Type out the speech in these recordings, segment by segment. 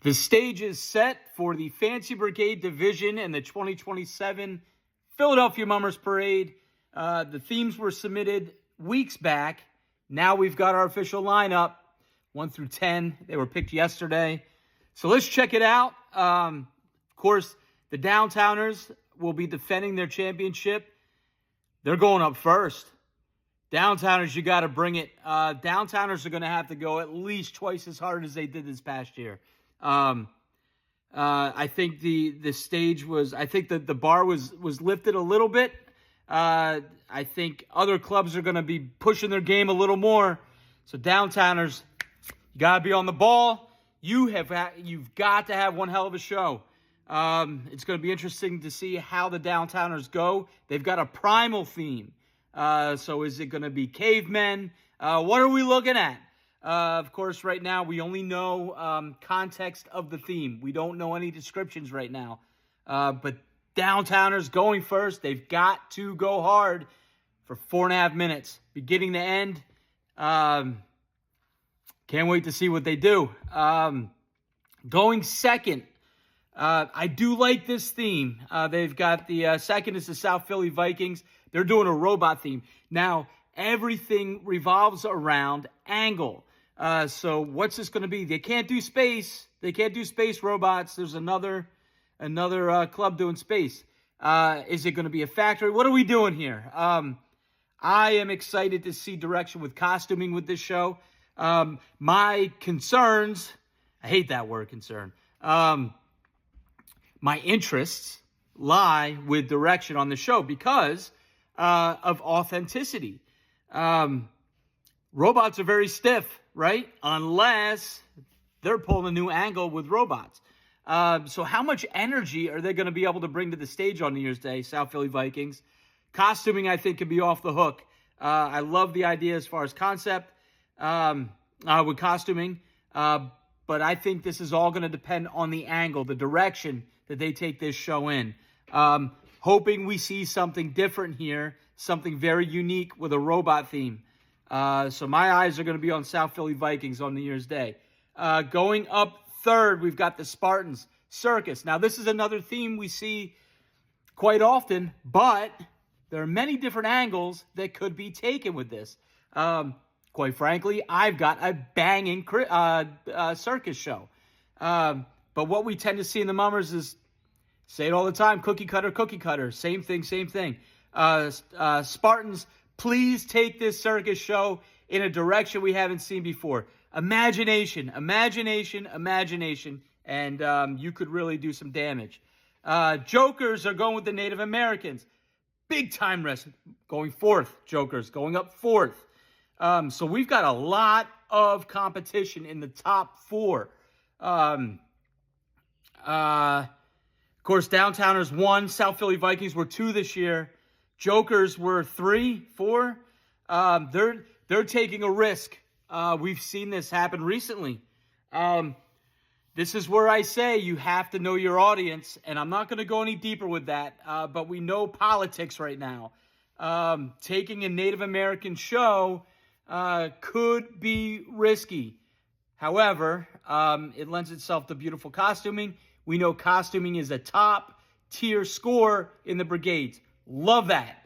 The stage is set for the Fancy Brigade division and the 2027 Philadelphia Mummers Parade. The themes were submitted weeks back. Now we've got our official lineup, 1 through 10. They were picked yesterday. So let's check it out. Of course, the Downtowners will be defending their championship. They're going up first. Downtowners, you got to bring it. Downtowners are going to have to go at least twice as hard as they did this past year. I think the stage was, I think that the bar was lifted a little bit. I think other clubs are going to be pushing their game a little more. So Downtowners, you got to be on the ball. You've got to have one hell of a show. It's going to be interesting to see how the Downtowners go. They've got a primal theme. So is it going to be cavemen? What are we looking at? Of course, right now, we only know context of the theme. We don't know any descriptions right now. But Downtowners going first. They've got to go hard for 4.5 minutes, beginning to end. Can't wait to see what they do. Going second, I do like this theme. They've got the second is the South Philly Vikings. They're doing a robot theme. Now, everything revolves around angle. So what's this going to be? They can't do space. They can't do space robots. There's another club doing space. Is it going to be a factory? What are we doing here? I am excited to see direction with costuming with this show. My concerns, I hate that word concern. My interests lie with direction on the show because of authenticity. Robots are very stiff, right? Unless they're pulling a new angle with robots. So how much energy are they going to be able to bring to the stage on New Year's Day, South Philly Vikings? Costuming, I think, could be off the hook. I love the idea as far as concept with costuming. But I think this is all going to depend on the angle, the direction that they take this show in. Hoping we see something different here, something very unique with a robot theme. So my eyes are going to be on South Philly Vikings on New Year's Day. Going up third, we've got the Spartans Circus. Now, this is another theme we see quite often, but there are many different angles that could be taken with this. Quite frankly, I've got a banging circus show. But what we tend to see in the Mummers is, say it all the time, cookie cutter. Same thing. Spartans, please take this circus show in a direction we haven't seen before. Imagination, and you could really do some damage. Jokers are going with the Native Americans. Big time rest, going fourth. Jokers going up fourth. So we've got a lot of competition in the top four. Of course, Downtowners 1, South Philly Vikings were 2 this year. Jokers were 3, 4. They're taking a risk. We've seen this happen recently. This is where I say you have to know your audience, and I'm not going to go any deeper with that, but we know politics right now. Taking a Native American show could be risky. However, it lends itself to beautiful costuming. We know costuming is a top-tier score in the Brigades. Love that.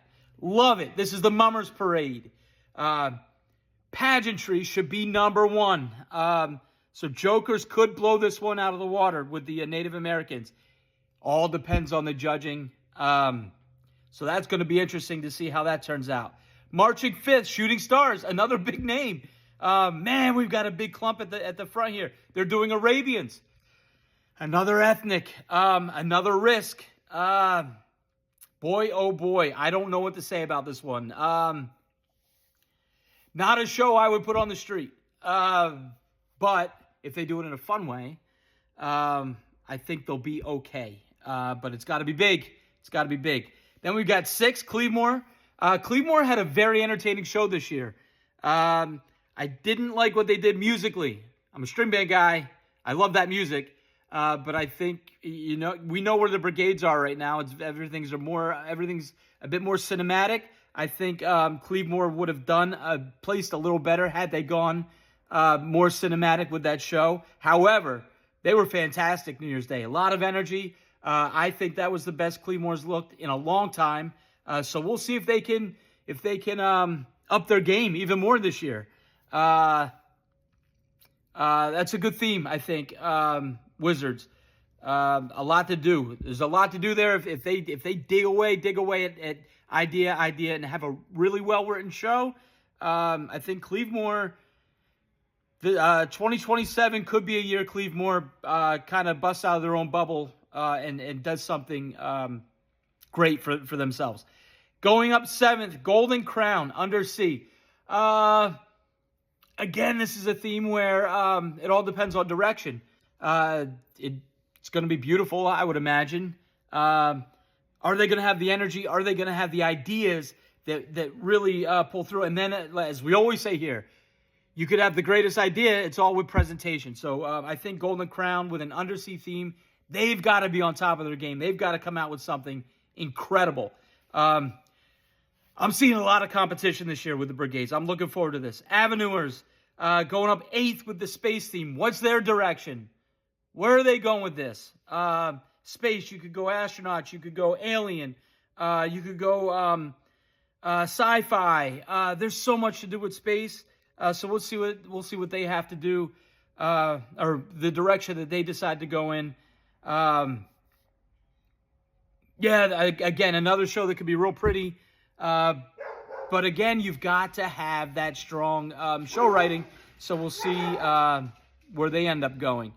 Love it. This is the Mummers Parade. Pageantry should be number 1. So Jokers could blow this one out of the water with the Native Americans. All depends on the judging. So that's going to be interesting to see how that turns out. Marching 5th, Shooting Stars, another big name. Man, we've got a big clump at the front here. They're doing Arabians. Another ethnic. Another risk. Boy, oh boy, I don't know what to say about this one. Not a show I would put on the street. But if they do it in a fun way, I think they'll be okay. But it's got to be big. It's got to be big. Then we've got 6, Cleveland. Cleveland had a very entertaining show this year. I didn't like what they did musically. I'm a string band guy. I love that music. But I think, we know where the Brigades are right now. Everything's a bit more cinematic. I think Cleveland would have placed a little better had they gone more cinematic with that show. However, They were fantastic New Year's Day. A lot of energy. I think that was the best Clevemore's looked in a long time. So we'll see if they can up their game even more this year. That's a good theme, I think. Wizards. A lot to do. There's a lot to do there if they dig away at idea, and have a really well-written show. I think Clevemore, 2027 could be a year Clevemore kind of busts out of their own bubble and does something great for themselves. Going up 7th, Golden Crown, Undersea. Again, this is a theme where it all depends on direction. It's going to be beautiful, I would imagine. Are they going to have the energy? Are they going to have the ideas that really pull through? And then, as we always say here, you could have the greatest idea. It's all with presentation. So I think Golden Crown with an Undersea theme, they've got to be on top of their game. They've got to come out with something incredible. I'm seeing a lot of competition this year with the Brigades. I'm looking forward to this. Avenuers going up 8th with the space theme. What's their direction? Where are they going with this? Space, you could go astronaut, you could go alien, you could go sci-fi. There's so much to do with space. So we'll see what they have to do, or the direction that they decide to go in. Again, another show that could be real pretty. But again, you've got to have that strong show writing. So we'll see where they end up going.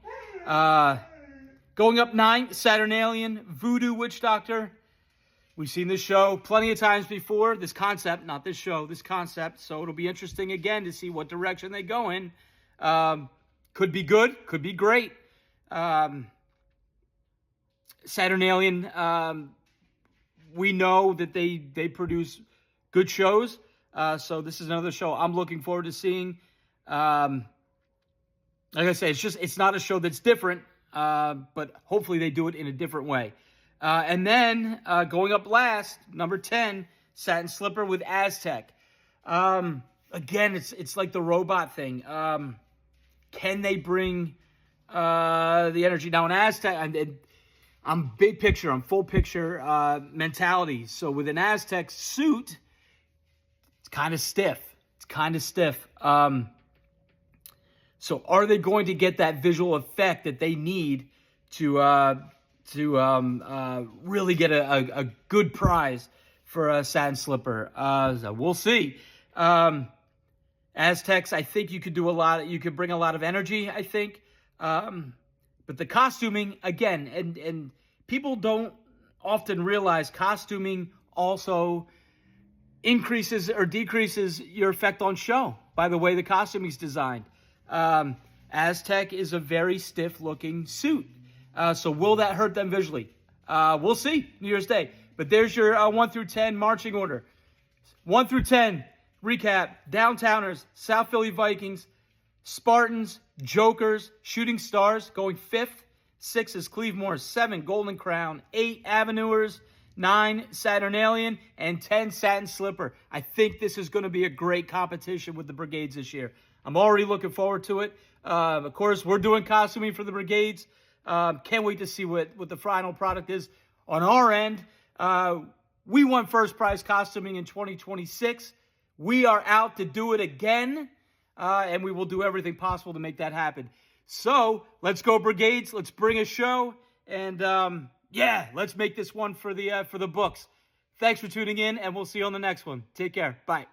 Going up 9th, Saturnalian, Voodoo Witch Doctor. We've seen this show plenty of times before. This concept, not this show, this concept. So it'll be interesting again to see what direction they go in. Could be good, could be great. Saturnalian, we know that they produce good shows. So this is another show I'm looking forward to seeing. Like I say, it's not a show that's different, but hopefully they do it in a different way. And then going up last, number 10, Satin Slipper with Aztec. Again, it's like the robot thing. Can they bring the energy? Now in Aztec, I'm big picture, I'm full picture mentality. So with an Aztec suit, it's kind of stiff. So are they going to get that visual effect that they need to really get a good prize for a Satin Slipper? So we'll see. Aztecs, I think you could do a lot. You could bring a lot of energy, I think. But the costuming, again, and people don't often realize costuming also increases or decreases your effect on show by the way the costuming is designed. Aztec is a very stiff-looking suit. So will that hurt them visually? We'll see New Year's Day. But there's your 1 through 10 marching order. 1 through 10, recap. Downtowners, South Philly Vikings, Spartans, Jokers, Shooting Stars going 5th. 6 is Clevemore. 7, Golden Crown. 8, Avenuers. 9, Saturnalian. And 10, Satin Slipper. I think this is going to be a great competition with the Brigades this year. I'm already looking forward to it. Of course, we're doing costuming for the Brigades. Can't wait to see what the final product is on our end. We won first prize costuming in 2026. We are out to do it again, and we will do everything possible to make that happen. So let's go Brigades. Let's bring a show, and let's make this one for the books. Thanks for tuning in, and we'll see you on the next one. Take care. Bye.